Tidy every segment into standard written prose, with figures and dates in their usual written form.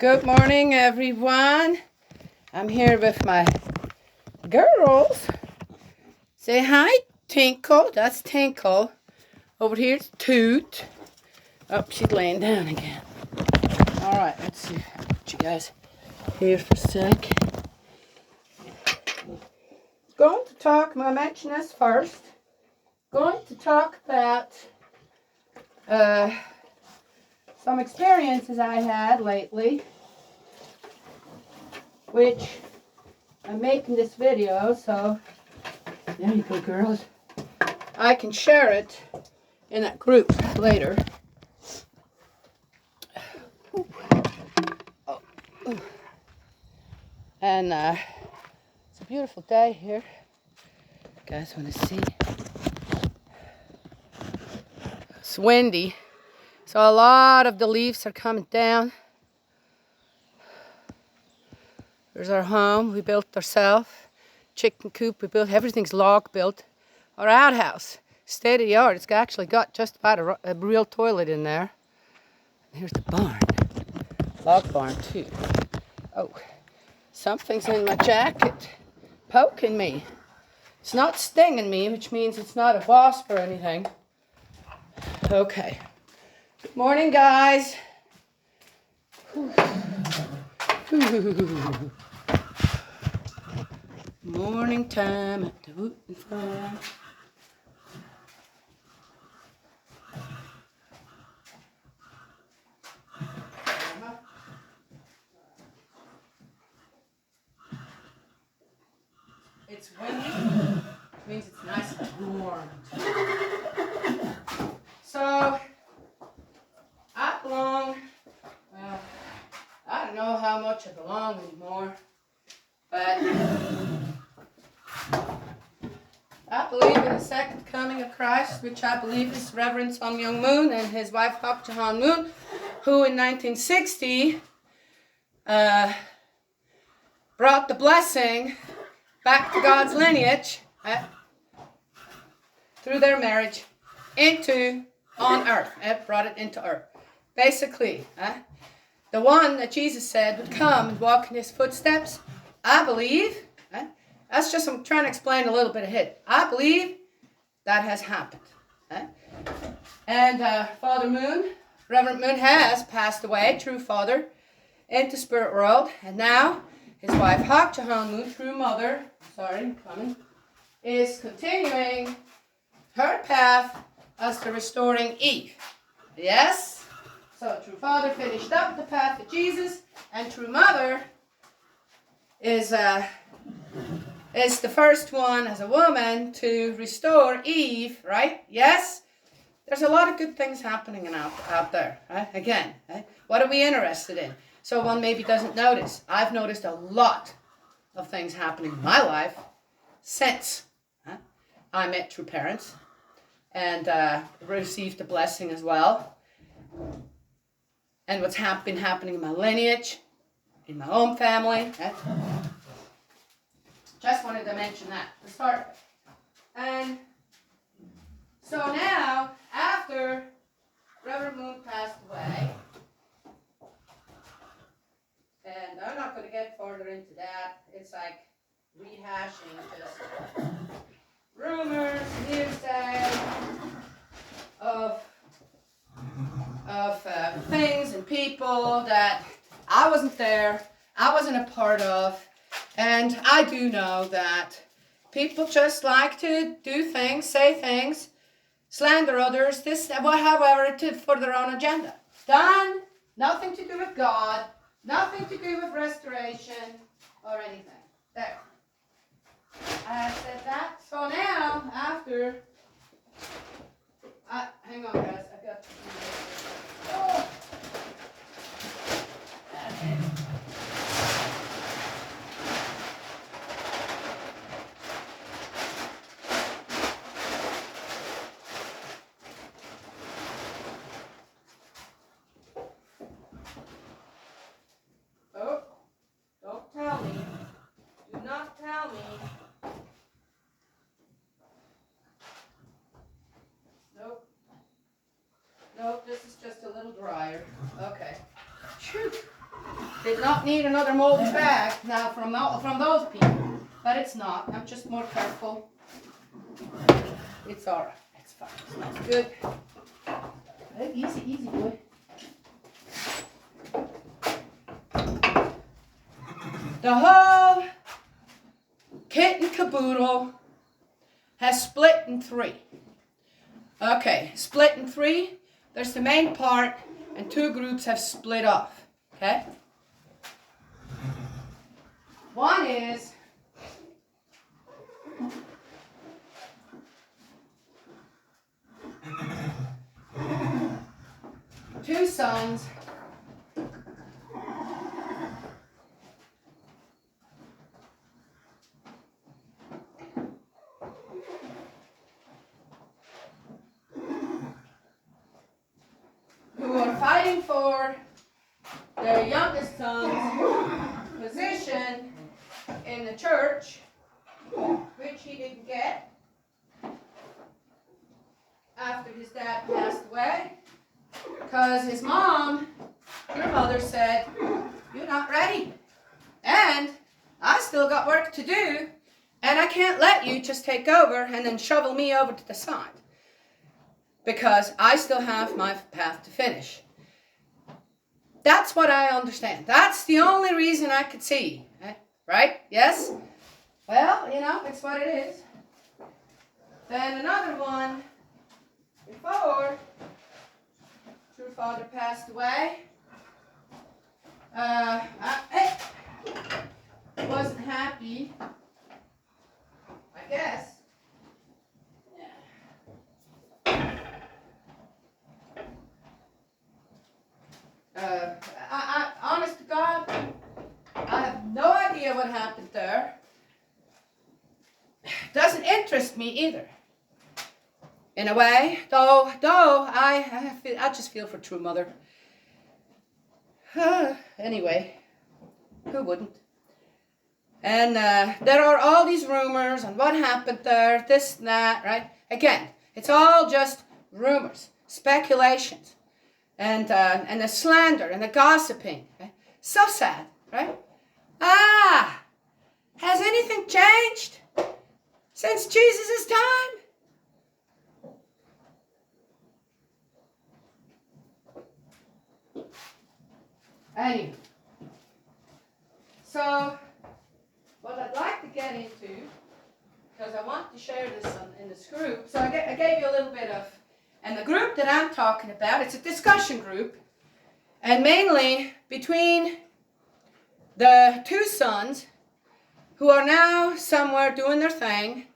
Good morning, everyone. I'm here with my girls. Say hi, Tinkle. That's Tinkle. Over here's Toot. Oh, she's laying down again. All right, let's see. Put you guys here for a sec. Going to talk, I'm going to mention this first. Going to talk about some experiences I had lately, which I'm making this video, so there you go, girls. I can share it in that group later. And it's a beautiful day here. You guys want to see? It's windy, so a lot of the leaves are coming down. There's our home. We built ourselves. Chicken coop we built. Everything's log built. Our outhouse, state of the art. It's actually got just about a real toilet in there. And here's the barn. Log barn too. Oh, something's in my jacket poking me. It's not stinging me, which means it's not a wasp or anything. Okay. Good morning, guys. Morning time at the Wooten Farm. It's windy, which means it's nice and warm. So, I belong, well, I don't know how much I belong anymore, but I believe in the second coming of Christ, which I believe is Reverend Sun Myung Moon and his wife Hak Jahan Moon, who in 1960 brought the blessing back to God's lineage through their marriage on earth. Brought it into earth. Basically, the one that Jesus said would come and walk in his footsteps, I believe, that's just, I'm trying to explain a little bit of it. I believe that has happened. And Father Moon, Reverend Moon has passed away, true father, into spirit world. And now his wife Hak Jahan Moon, true mother, is continuing her path as to restoring Eve. Yes? So true father finished up the path of Jesus, and true mother is the first one as a woman to restore Eve, right? Yes? There's a lot of good things happening out there, right? Again, right? What are we interested in? So one maybe doesn't notice. I've noticed a lot of things happening in my life since I met true parents and received the blessing as well. And what's been happening in my lineage, in my own family. Just wanted to mention that to start with. And so now, after Reverend Moon passed away, and I'm not going to get further into that. It's like rehashing just rumors, hearsay of things and people that I wasn't there, I wasn't a part of, and I do know that people just like to do things, say things, slander others, however, for their own agenda. Done, nothing to do with God, nothing to do with restoration or anything. There. I have said that. So now, after, hang on guys, I got oh. Okay. Oh, don't tell me. Do not tell me. Nope. Nope, this is just a little drier. Okay. Phew. Did not need another moldy bag now from those people. But it's not. I'm just more careful. It's alright. It's fine. It smells good. Easy, easy, boy. The whole kit and caboodle has split in three. Okay, split in three. There's the main part, and two groups have split off. Okay? One is two sons who are fighting for their youngest son's position in the church, which he didn't get after his dad passed away, because his mom, your mother, said, "You're not ready, and I still got work to do, and I can't let you just take over and then shovel me over to the side, because I still have my path to finish." That's what I understand. That's the only reason I could see. Right? Yes? Well, you know, it's what it is. Then another one, before true father passed away, I wasn't happy, I guess. Honest to God, I have no idea what happened there. Doesn't interest me either. In a way, though I just feel for true mother. Anyway, who wouldn't? And there are all these rumors on what happened there, this and that, right? Again, it's all just rumors, speculations. And the slander and the gossiping. Okay? So sad, right? Has anything changed since Jesus' time? Anyway, so what I'd like to get into, because I want to share this in this group, so I gave you a little bit of. And the group that I'm talking about, it's a discussion group, and mainly between the two sons who are now somewhere doing their thing,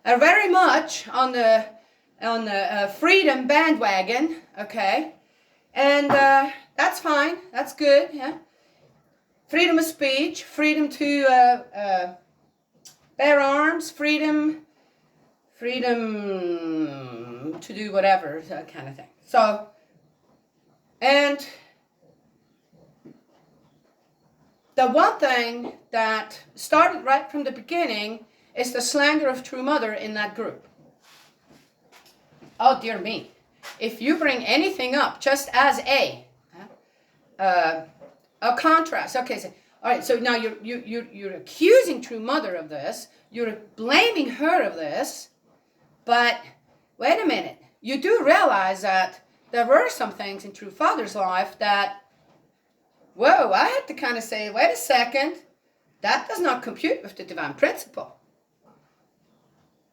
are very much on the freedom bandwagon, okay, and that's fine, that's good, yeah. Freedom of speech, freedom to bear arms, freedom to do whatever, that kind of thing. So, and the one thing that started right from the beginning is the slander of true mother in that group. Oh dear me. If you bring anything up just as a contrast, okay, so, all right, so now you're accusing true mother of this, you're blaming her of this, but wait a minute, you do realize that there were some things in true father's life that, whoa, I had to kind of say, wait a second, that does not compute with the divine principle.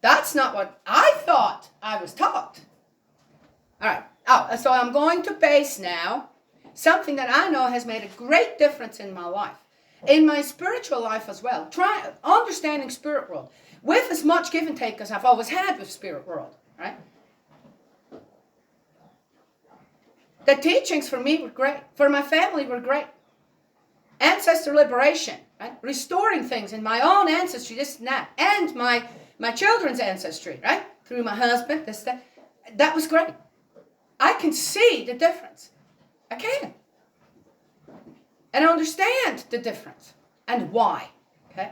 That's not what I thought I was taught. All right, so I'm going to base now something that I know has made a great difference in my life, in my spiritual life as well. Try understanding spirit world with as much give and take as I've always had with spirit world, right? The teachings for me were great. For my family were great. Ancestor liberation, right? Restoring things in my own ancestry, this and that, and my children's ancestry, right? Through my husband, this, that. That was great. I can see the difference. I can. And understand the difference and why, okay?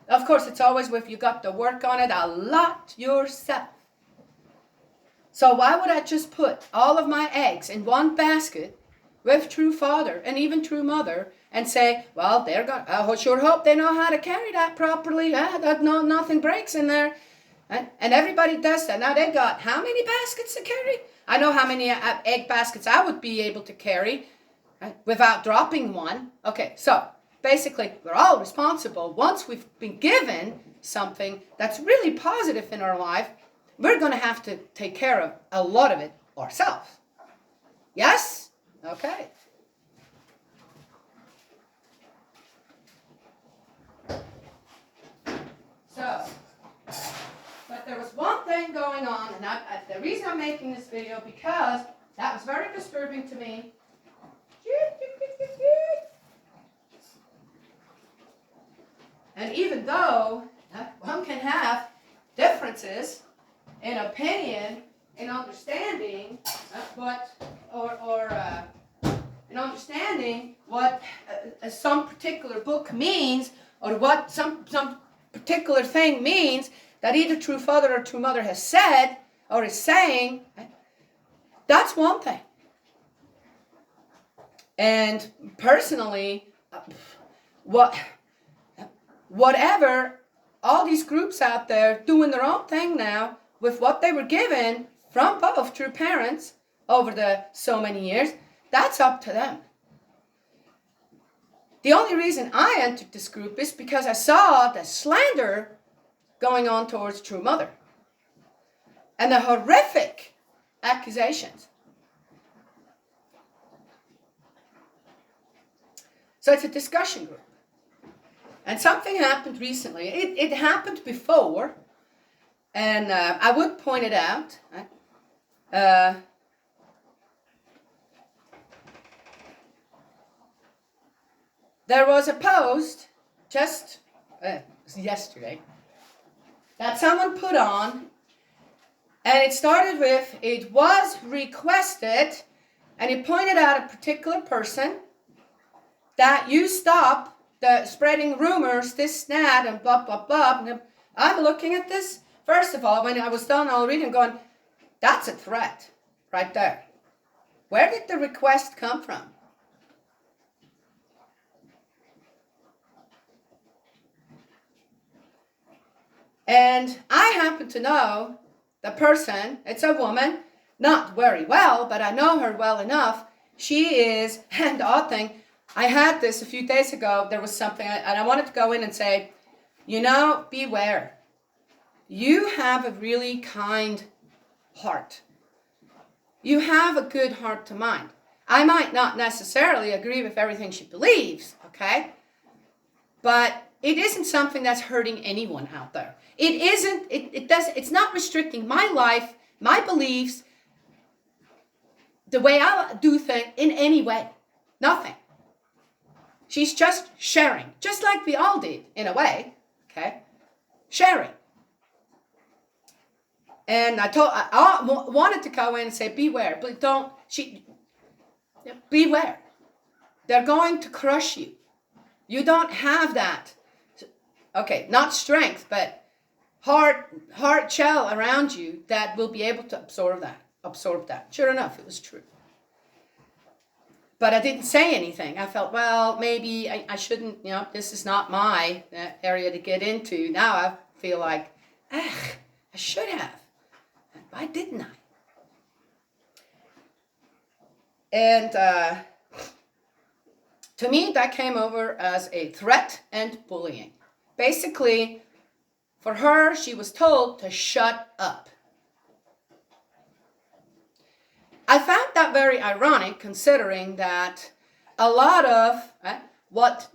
Of course, it's always with you got to work on it a lot yourself. So why would I just put all of my eggs in one basket with true father and even true mother and say, well, they're going. I sure hope they know how to carry that properly. That nothing breaks in there, and everybody does that. Now they got how many baskets to carry? I know how many egg baskets I would be able to carry without dropping one. Okay, so basically, we're all responsible. Once we've been given something that's really positive in our life, we're going to have to take care of a lot of it ourselves. Yes? Okay. So, but there was one thing going on, and the reason I'm making this video, because that was very disturbing to me. And even though one can have differences in opinion, in understanding in understanding what some particular book means, or what some particular thing means that either true father or true mother has said or is saying, that's one thing. And personally, whatever, all these groups out there doing their own thing now with what they were given from both true parents over the so many years, that's up to them. The only reason I entered this group is because I saw the slander going on towards true mother and the horrific accusations. So it's a discussion group. And something happened recently. It happened before, and I would point it out. There was a post just yesterday that someone put on, and it started with, it was requested, and it pointed out a particular person, that you stop the spreading rumors, this, that, and blah, blah, blah. And I'm looking at this. First of all, when I was done all reading, going, that's a threat right there. Where did the request come from? And I happen to know the person. It's a woman, not very well, but I know her well enough. She is, and the odd thing, I had this a few days ago. There was something, and I wanted to go in and say, beware. You have a really kind heart. You have a good heart to mind. I might not necessarily agree with everything she believes, okay? But it isn't something that's hurting anyone out there. It isn't, it's not restricting my life, my beliefs, the way I do things in any way. Nothing. She's just sharing, just like we all did, in a way, okay? Sharing. And I wanted to go in and say, beware, but beware. They're going to crush you. You don't have that, okay, not strength, but hard shell around you that will be able to absorb that. Sure enough, it was true. But I didn't say anything. I felt, well, maybe I shouldn't, this is not my area to get into. Now I feel like, I should have. Why didn't I? And to me, that came over as a threat and bullying. Basically, for her, she was told to shut up. I found that very ironic, considering that a lot of what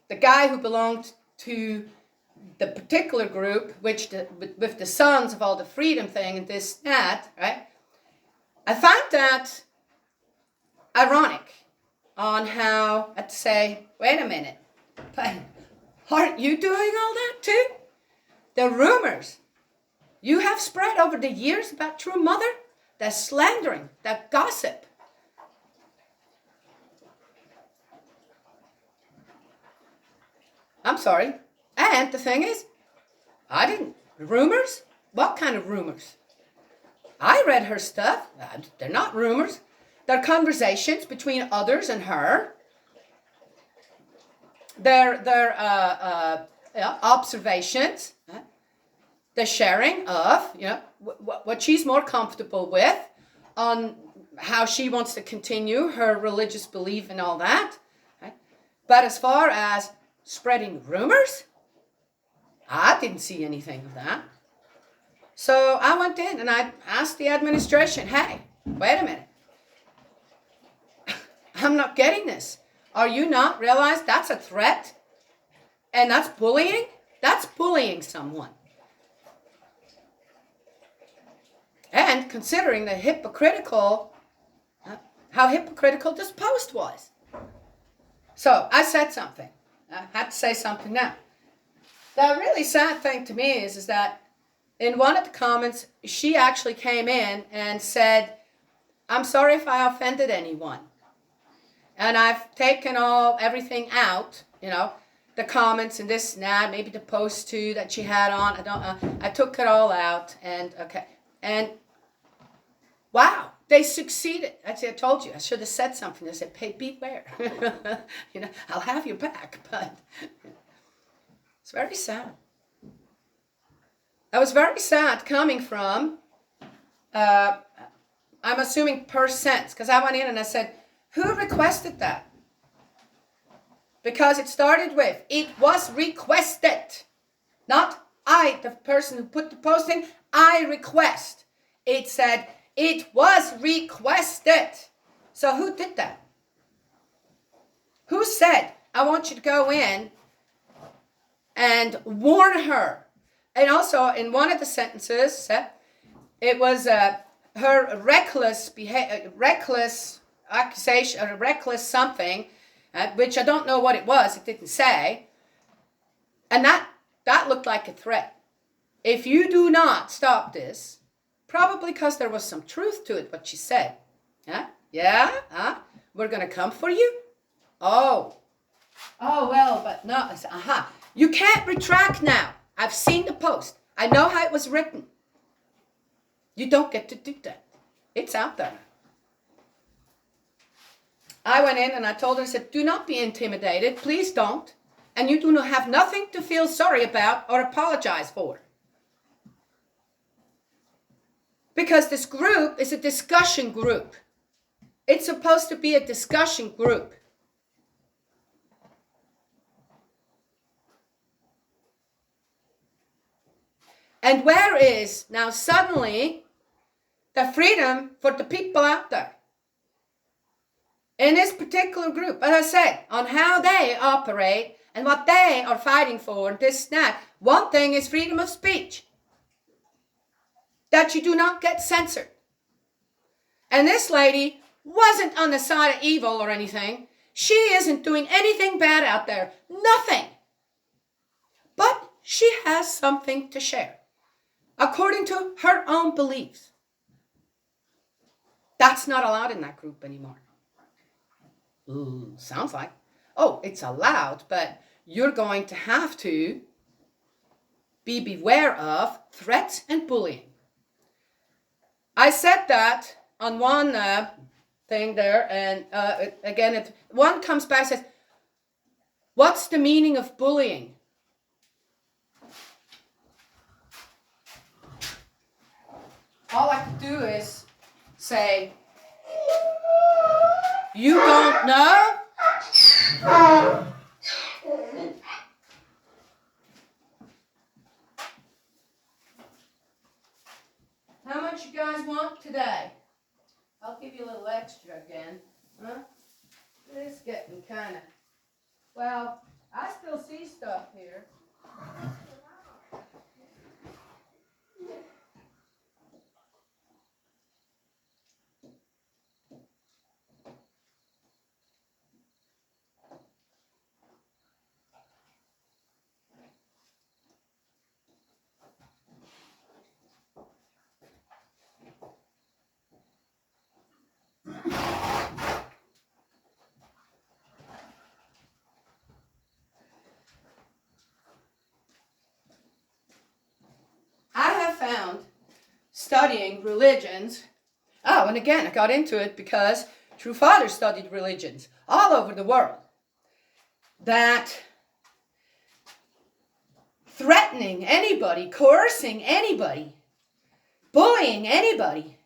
the guy who belonged to the particular group, with the Sons of all the freedom thing and this, that, right? I found that ironic on how I'd say, wait a minute, but aren't you doing all that too? The rumors you have spread over the years about true mother, the slandering, the gossip. I'm sorry. And the thing is, I didn't. Rumors? What kind of rumors? I read her stuff. They're not rumors. They're conversations between others and her. observations, the sharing of what she's more comfortable with on how she wants to continue her religious belief and all that. Right? But as far as spreading rumors, I didn't see anything of that. So I went in and I asked the administration, hey, wait a minute. I'm not getting this. Are you not realize that's a threat? And that's bullying? That's bullying someone. And considering how hypocritical this post was. So I said something. I had to say something now. The really sad thing to me is that in one of the comments, she actually came in and said, I'm sorry if I offended anyone. And I've taken everything out, the comments and this and that, maybe the post too that she had on. I took it all out and okay. And wow, they succeeded. I told you, I should have said something. I said, hey, beware. I'll have your back, but it's very sad. That was very sad coming from, I'm assuming percents, because I went in and I said, who requested that? Because it started with, it was requested. Not I, the person who put the post in, I request. It said, it was requested. So who did that? Who said, I want you to go in and warn her? And also in one of the sentences, it was her reckless accusation or reckless something, which I don't know what it was. It didn't say. And that looked like a threat. If you do not stop this, probably because there was some truth to it, what she said. We're going to come for you? Oh, well, but no. You can't retract now. I've seen the post. I know how it was written. You don't get to do that. It's out there. I went in and I told her, I said, do not be intimidated. Please don't. And you do not have nothing to feel sorry about or apologize for. Because this group is a discussion group. It's supposed to be a discussion group. And where is now suddenly the freedom for the people out there? In this particular group, as I said, on how they operate and what they are fighting for, this, that. One thing is freedom of speech. That you do not get censored. And this lady wasn't on the side of evil or anything. She isn't doing anything bad out there. Nothing. But she has something to share. According to her own beliefs. That's not allowed in that group anymore. Ooh, sounds like, it's allowed, but you're going to have to be beware of threats and bullying. I said that on one thing there, and again, one comes back and says, what's the meaning of bullying? All I could do is say, you don't know? How much you guys want today? I'll give you a little extra again. Huh? It's getting kind of, well, I still see stuff here. Found studying religions. And again, I got into it because True Father studied religions all over the world. that threatening anybody, coercing anybody, bullying anybody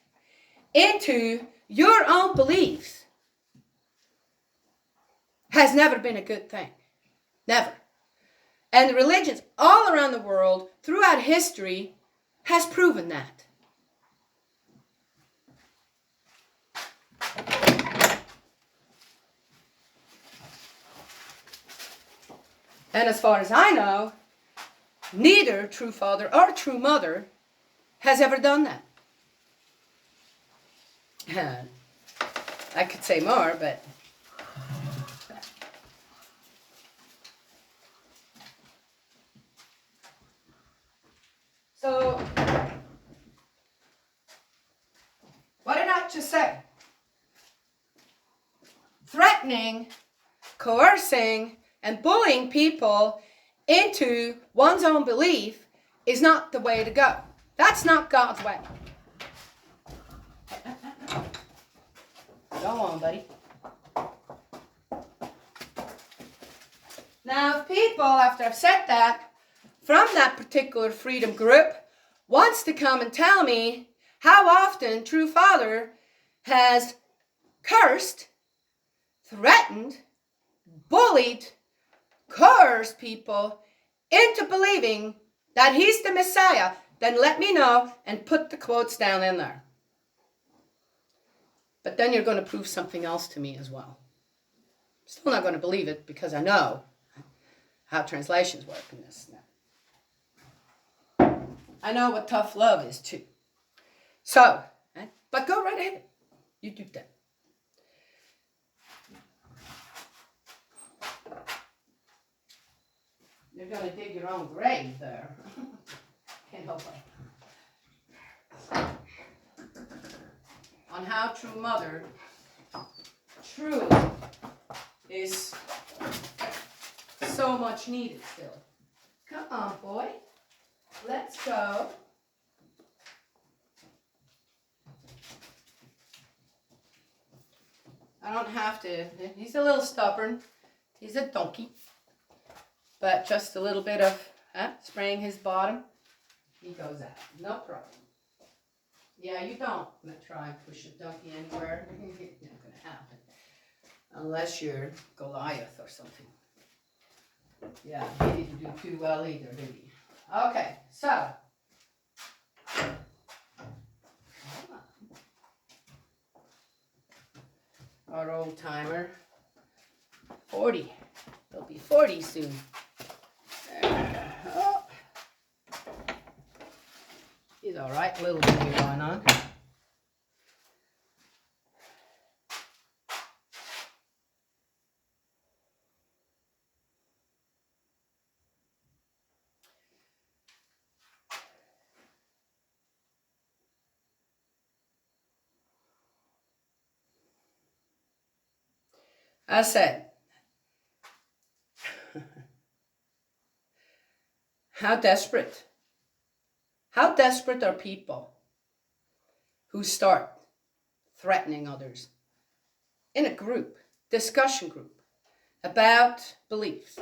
into your own beliefs has never been a good thing. Never. And the religions all around the world, throughout history, has proven that. And as far as I know, neither true father or true mother has ever done that. I could say more, but so what did I just say? Threatening, coercing, and bullying people into one's own belief is not the way to go. That's not God's way. Go on, buddy. Now, if people, after I've said that, from that particular freedom group, wants to come and tell me how often True Father has cursed, threatened, bullied, coerced people into believing that he's the Messiah, then let me know and put the quotes down in there. But then you're going to prove something else to me as well. Still not going to believe it because I know how translations work in this now. I know what tough love is too. So, but go right ahead. You do that. You're going to dig your own grave there. Can't help it. On how True Mother truly is so much needed still. Come on, boy. Let's go. I don't have to. He's a little stubborn. He's a donkey. But just a little bit of spraying his bottom, he goes out. No problem. Yeah, you don't try and push a donkey anywhere. It's not going to happen. Unless you're Goliath or something. Yeah, he didn't do too well either, did he? Okay, so. Our old timer. 40. He'll be 40 soon. Oh. He's all right. A little bit going on. I said, how desperate are people who start threatening others in a group, discussion group, about beliefs.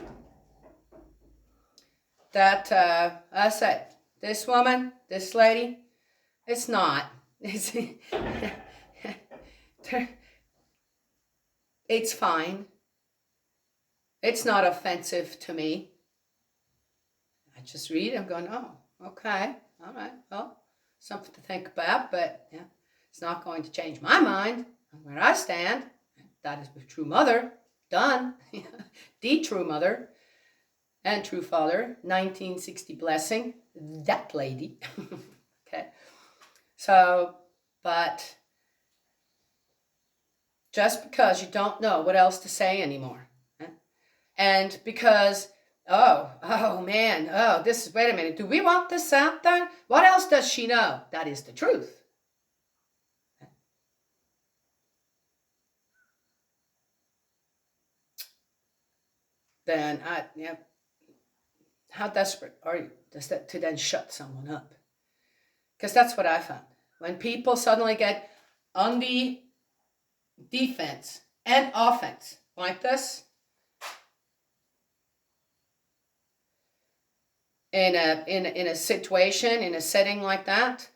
That, I said, this woman, this lady, it's not. It's fine. It's not offensive to me. I just read, I'm going, oh, okay, all right, well, something to think about, but yeah, it's not going to change my mind on where I stand. That is with True Mother, done. The True Mother and True Father, 1960 blessing, that lady. Okay, so, but just because you don't know what else to say anymore. And because, this is, wait a minute, do we want this out there? What else does she know? That is the truth. Then, how desperate are you to then shut someone up? Because that's what I found. When people suddenly get on the defense and offense like this, in a situation, in a setting like that,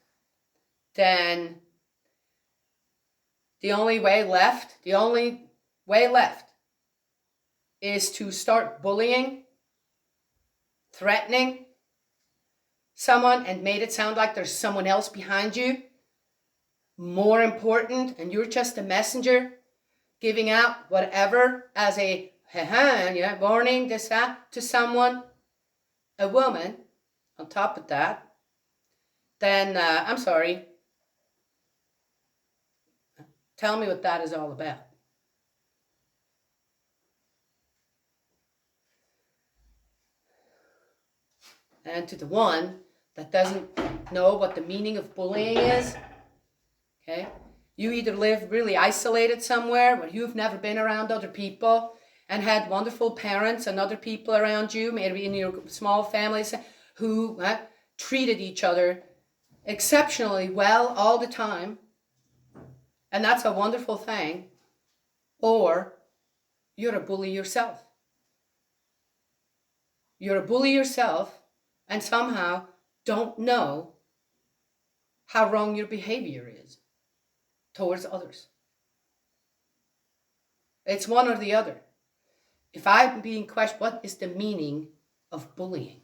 then the only way left is to start bullying, threatening someone, and made it sound like there's someone else behind you more important, and you're just a messenger giving out whatever as a warning, this, that, to someone, a woman, on top of that, then I'm sorry. Tell me what that is all about. And to the one that doesn't know what the meaning of bullying is, okay, you either live really isolated somewhere where you've never been around other people and had wonderful parents and other people around you, maybe in your small families, who treated each other exceptionally well all the time, and that's a wonderful thing, or you're a bully yourself. You're a bully yourself and somehow don't know how wrong your behavior is towards others. It's one or the other. If I'm being questioned, what is the meaning of bullying?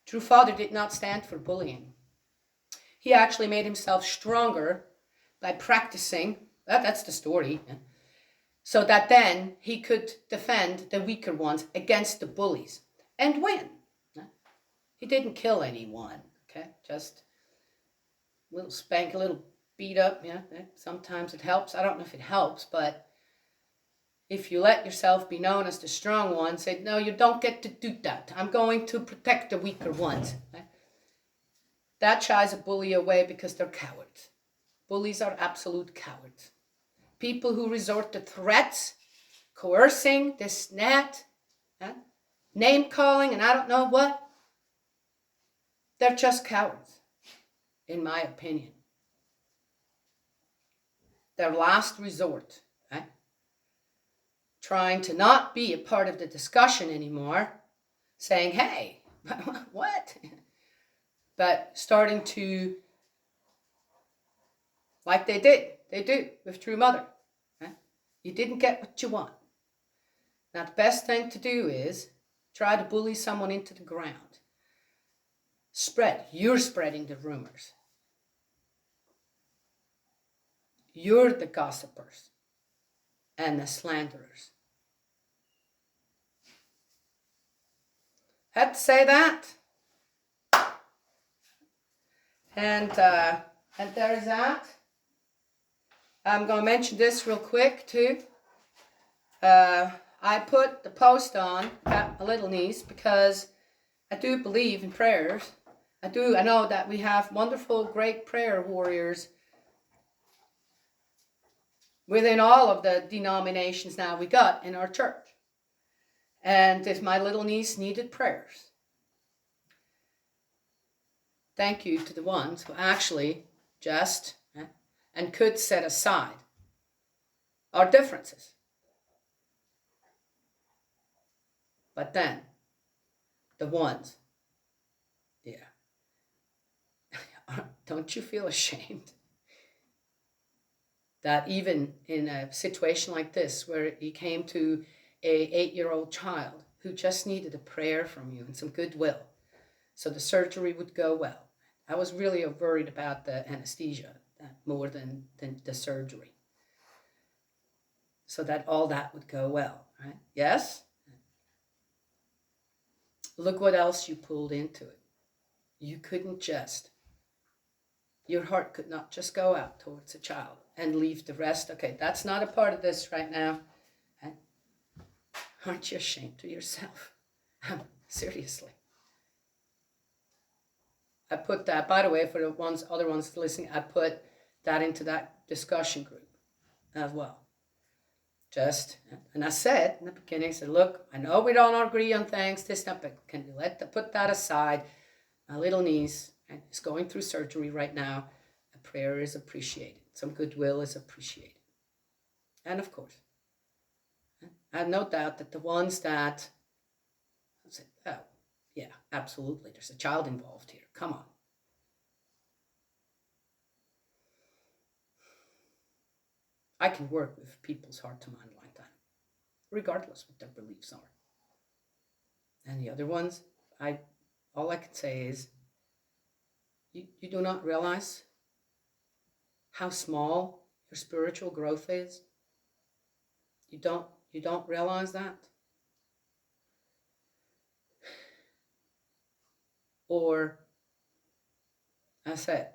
True Father did not stand for bullying. He actually made himself stronger by practicing, that's the story, so that then he could defend the weaker ones against the bullies and win. He didn't kill anyone, okay? Just a little spank, a little beat up, sometimes it helps. I don't know if it helps, but if you let yourself be known as the strong one, say, no, you don't get to do that. I'm going to protect the weaker ones. Okay? That shies a bully away because they're cowards. Bullies are absolute cowards. People who resort to threats, coercing, this, that, name calling, and I don't know what, they're just cowards, in my opinion. Their last resort, trying to not be a part of the discussion anymore, saying, hey, what? But starting to, like they do with True Mother. You didn't get what you want. Now the best thing to do is try to bully someone into the ground. You're spreading the rumors. You're the gossipers and the slanderers. Had to say that. And there is that. I'm going to mention this real quick too. I put the post on about my little niece because I do believe in prayers. I know that we have wonderful, great prayer warriors within all of the denominations now we got in our church. And if my little niece needed prayers, thank you to the ones who actually just and could set aside our differences. But then, the ones, don't you feel ashamed that even in a situation like this, where you came to a 8-year-old child who just needed a prayer from you and some goodwill, so the surgery would go well. I was really worried about the anesthesia more than the surgery, so that all that would go well, right? Yes? Look what else you pulled into it. You couldn't just, your heart could not just go out towards a child and leave the rest. Okay, that's not a part of this right now. Aren't you ashamed of yourself? Seriously. I put that, by the way, for the other ones listening, I put that into that discussion group as well. And I said in the beginning, I said, look, I know we don't agree on things, this, that, but can you put that aside? My little niece is going through surgery right now. A prayer is appreciated. Some goodwill is appreciated. And of course, I have no doubt that the ones that say, oh, yeah, absolutely, there's a child involved here. Come on. I can work with people's heart to mind like that, regardless what their beliefs are. And the other ones, all I can say is, you do not realize how small your spiritual growth is. You don't realize that. Or, I said,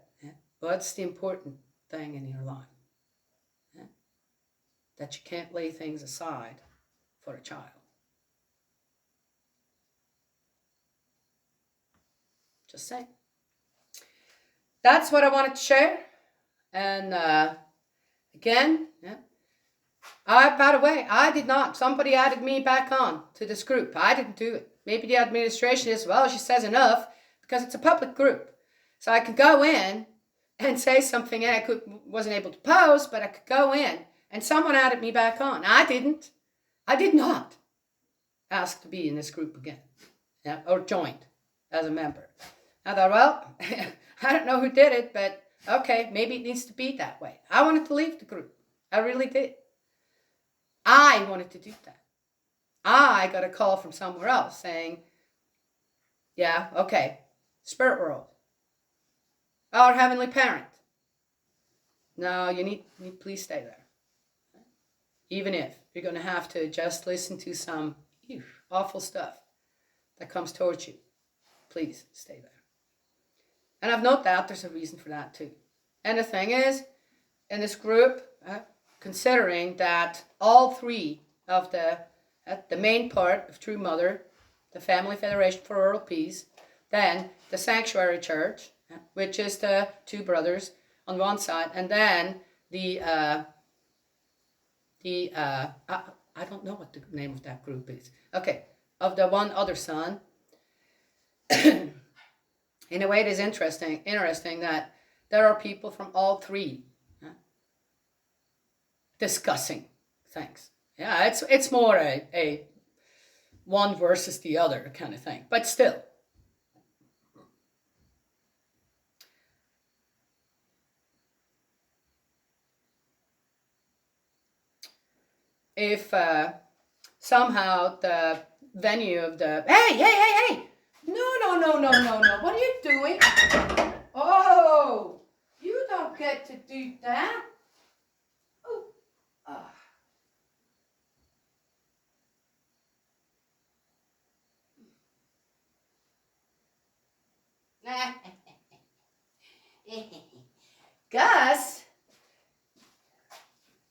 what's the important thing in your life? That you can't lay things aside for a child. Just saying. That's what I wanted to share. And again, by the way, I did not. Somebody added me back on to this group. I didn't do it. Maybe the administration is, well, she says enough, because it's a public group. So I could go in and say something, and I wasn't able to post, but I could go in, and someone added me back on. I didn't. I did not ask to be in this group again, or joined as a member. I thought, well, I don't know who did it, but okay, maybe it needs to be that way. I wanted to leave the group. I really did. I wanted to do that. I got a call from somewhere else saying, yeah, okay, spirit world, our heavenly parent. No, you need please stay there. Even if you're going to have to just listen to some awful stuff that comes towards you, please stay there. And I've no doubt there's a reason for that too. And the thing is, in this group, considering that all three of the main part of True Mother, the Family Federation for World Peace, then the Sanctuary Church, which is the two brothers on one side, and then I don't know what the name of that group is. Okay, of the one other son. In a way, it is interesting that there are people from all three discussing things. Yeah, it's more a one versus the other kind of thing, but still. If somehow the venue of the hey, no, what are you doing? Oh, you don't get to do that. Oh. Gus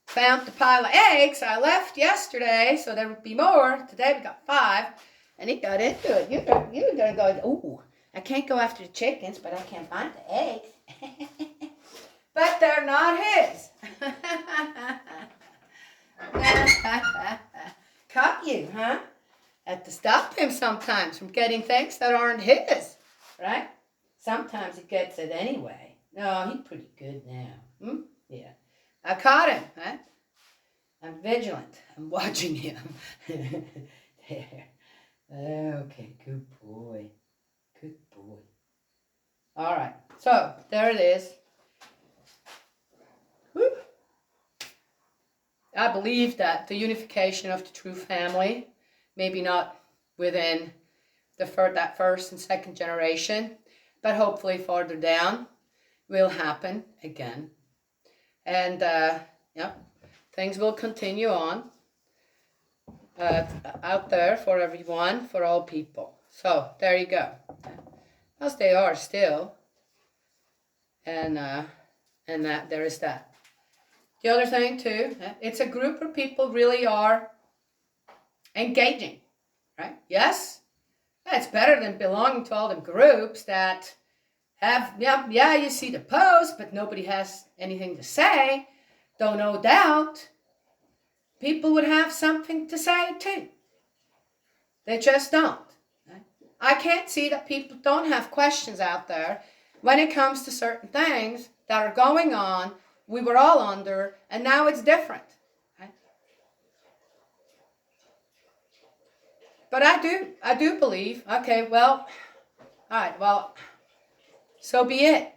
found the pile of eggs I left yesterday, so there would be more. Today we got 5, and he got into it. You're gonna go, ooh, I can't go after the chickens, but I can find the eggs. But they're not his. Caught you, huh? Have to stop him sometimes from getting things that aren't his, right? Sometimes he gets it anyway. No, he's pretty good now. Yeah. I caught him, huh? I'm vigilant. I'm watching him. There. Okay, good boy. Good boy. All right, so there it is. Woo. I believe that the unification of the true family, maybe not within that first and second generation, but hopefully farther down, will happen again. And things will continue on out there for everyone, for all people. So there you go. As they are still, and that there is that. The other thing too, it's a group where people really are engaging, right? Yes, it's better than belonging to all the groups that have, you see the post, but nobody has anything to say. Though no doubt, people would have something to say too. They just don't. Right? I can't see that people don't have questions out there when it comes to certain things that are going on, we were all under, and now it's different. Right? But I do believe, okay, well, all right, well, so be it.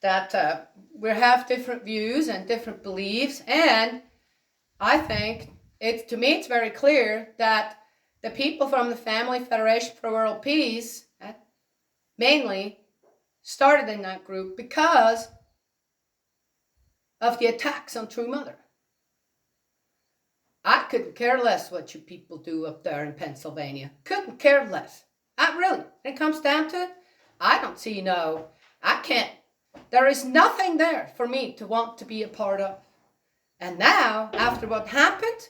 That we have different views and different beliefs, and I think to me it's very clear that the people from the Family Federation for World Peace mainly started in that group because of the attacks on True Mother. I couldn't care less what you people do up there in Pennsylvania. Couldn't care less. Really. When it comes down to it, I don't see I can't. There is nothing there for me to want to be a part of. And now, after what happened,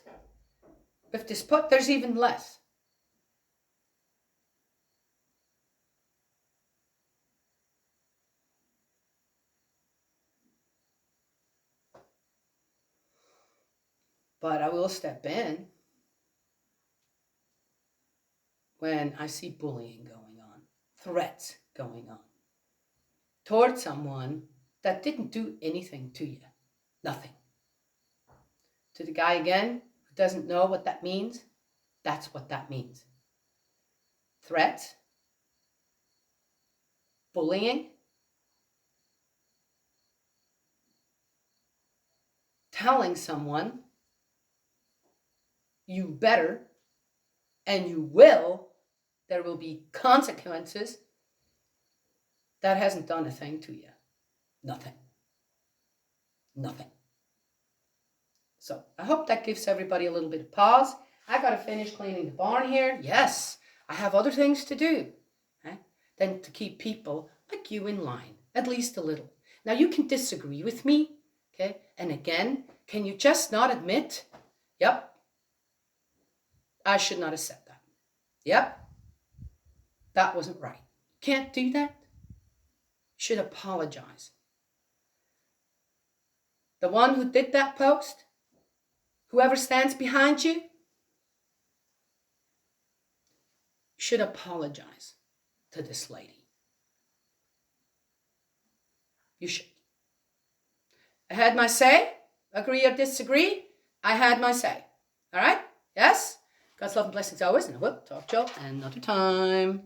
with this there's even less. But I will step in when I see bullying going on, threats going on, towards someone that didn't do anything to you. Nothing. To the guy again who doesn't know what that means, that's what that means. Threats, bullying, telling someone you better and you will, there will be consequences, that hasn't done a thing to you. Nothing. Nothing. So I hope that gives everybody a little bit of pause. I got to finish cleaning the barn here. Yes, I have other things to do than to keep people like you in line, at least a little. Now you can disagree with me, okay? And again, can you just not admit, yep, I should not have said that. Yep, that wasn't right. Can't do that. You should apologize. The one who did that post, whoever stands behind you, should apologize to this lady. You should. I had my say. Agree or disagree, I had my say. All right? Yes? God's love and blessings always, and I will talk to you another time.